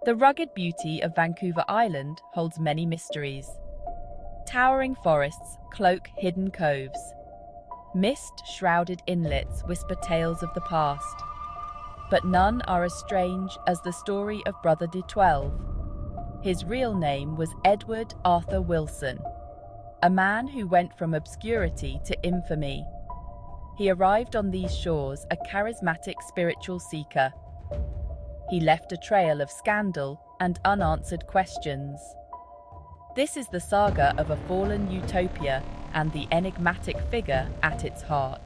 The rugged beauty of Vancouver Island holds many mysteries. Towering forests cloak hidden coves. Mist-shrouded inlets whisper tales of the past. But none are as strange as the story of Brother XII. His real name was Edward Arthur Wilson, a man who went from obscurity to infamy. He arrived on these shores a charismatic spiritual seeker. He left a trail of scandal and unanswered questions. This is the saga of a fallen utopia and the enigmatic figure at its heart.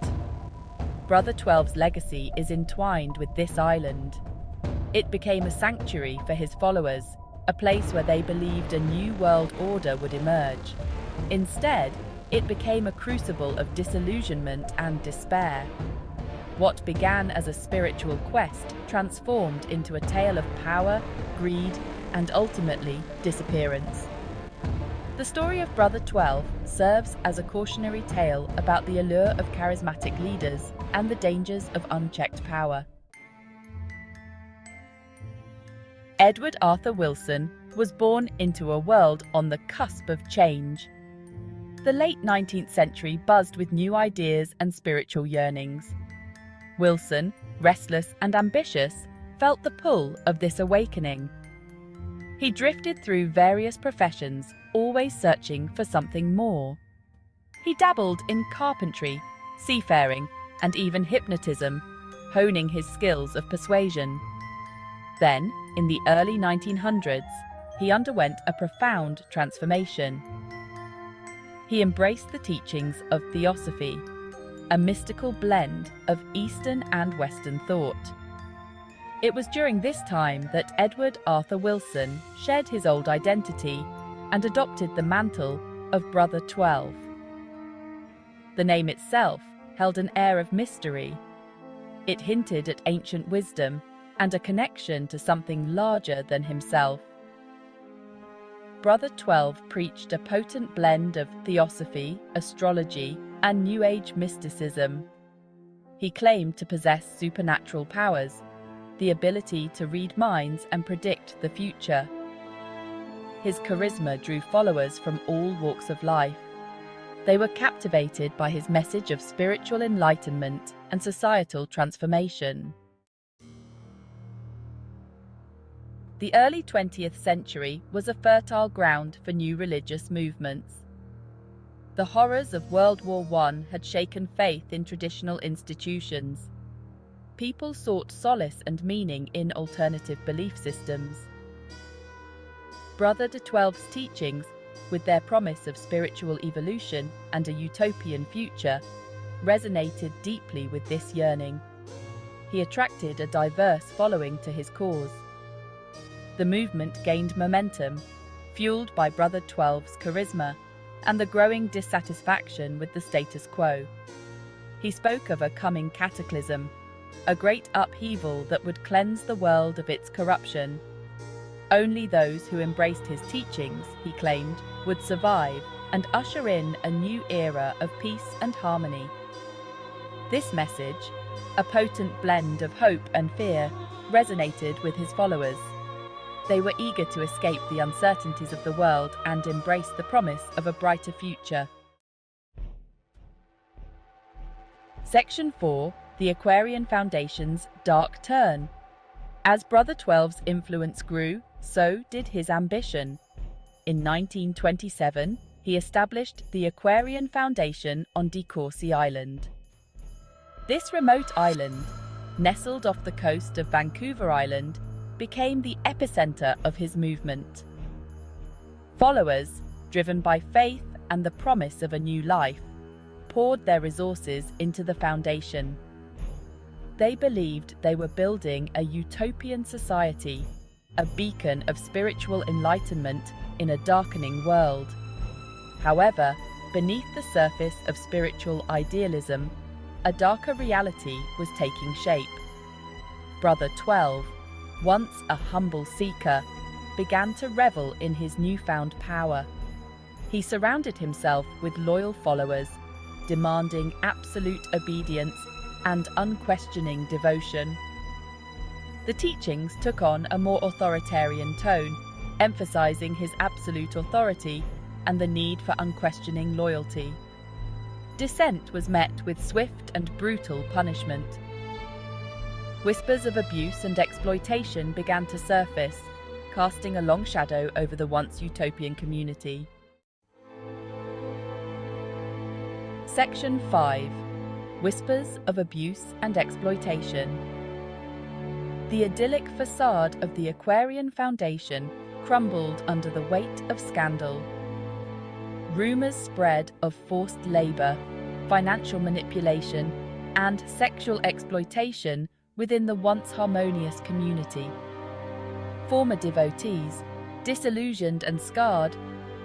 Brother XII's legacy is entwined with this island. It became a sanctuary for his followers, a place where they believed a new world order would emerge. Instead, it became a crucible of disillusionment and despair. What began as a spiritual quest transformed into a tale of power, greed, and ultimately disappearance. The story of Brother XII serves as a cautionary tale about the allure of charismatic leaders and the dangers of unchecked power. Edward Arthur Wilson was born into a world on the cusp of change. The late 19th century buzzed with new ideas and spiritual yearnings. Wilson, restless and ambitious, felt the pull of this awakening. He drifted through various professions, always searching for something more. He dabbled in carpentry, seafaring, and even hypnotism, honing his skills of persuasion. Then, in the early 1900s, he underwent a profound transformation. He embraced the teachings of Theosophy, a mystical blend of Eastern and Western thought. It was during this time that Edward Arthur Wilson shed his old identity and adopted the mantle of Brother XII. The name itself held an air of mystery. It hinted at ancient wisdom and a connection to something larger than himself. Brother XII preached a potent blend of Theosophy, astrology, and New Age mysticism. He claimed to possess supernatural powers, the ability to read minds and predict the future. His charisma drew followers from all walks of life. They were captivated by his message of spiritual enlightenment and societal transformation. The early 20th century was a fertile ground for new religious movements. The horrors of World War I had shaken faith in traditional institutions. People sought solace and meaning in alternative belief systems. Brother XII's teachings, with their promise of spiritual evolution and a utopian future, resonated deeply with this yearning. He attracted a diverse following to his cause. The movement gained momentum, fueled by Brother XII's charisma and the growing dissatisfaction with the status quo. He spoke of a coming cataclysm, a great upheaval that would cleanse the world of its corruption. Only those who embraced his teachings, he claimed, would survive and usher in a new era of peace and harmony. This message, a potent blend of hope and fear, resonated with his followers. They were eager to escape the uncertainties of the world and embrace the promise of a brighter future. Section 4. The Aquarian Foundation's Dark Turn. As Brother XII's influence grew, so did his ambition. In 1927, he established the Aquarian Foundation on Courcey Island. This remote island, nestled off the coast of Vancouver Island, became the epicenter of his movement. Followers, driven by faith and the promise of a new life, poured their resources into the foundation. They believed they were building a utopian society, a beacon of spiritual enlightenment in a darkening world. However, beneath the surface of spiritual idealism, a darker reality was taking shape. Brother XII, once a humble seeker, began to revel in his newfound power. He surrounded himself with loyal followers, demanding absolute obedience and unquestioning devotion. The teachings took on a more authoritarian tone, emphasizing his absolute authority and the need for unquestioning loyalty. Dissent was met with swift and brutal punishment. Whispers of abuse and exploitation began to surface, casting a long shadow over the once utopian community. Section 5. Whispers of Abuse and Exploitation. The idyllic facade of the Aquarian Foundation crumbled under the weight of scandal. Rumors spread of forced labor, financial manipulation, and sexual exploitation within the once harmonious community. Former devotees, disillusioned and scarred,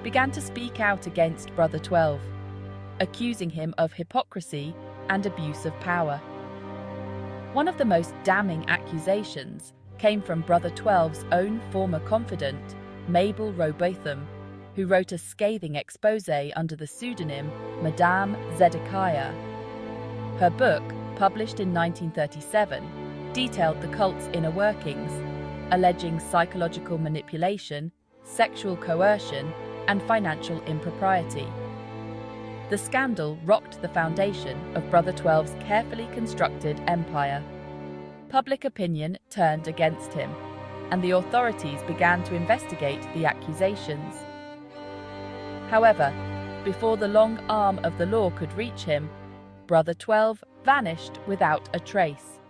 began to speak out against Brother 12, accusing him of hypocrisy and abuse of power. One of the most damning accusations came from Brother 12's own former confidant, Mabel Robotham, who wrote a scathing exposé under the pseudonym Madame Zedekiah. Her book, published in 1937, detailed the cult's inner workings, alleging psychological manipulation, sexual coercion, and financial impropriety. The scandal rocked the foundation of Brother 12's carefully constructed empire. Public opinion turned against him, and the authorities began to investigate the accusations. However, before the long arm of the law could reach him, Brother 12 vanished without a trace.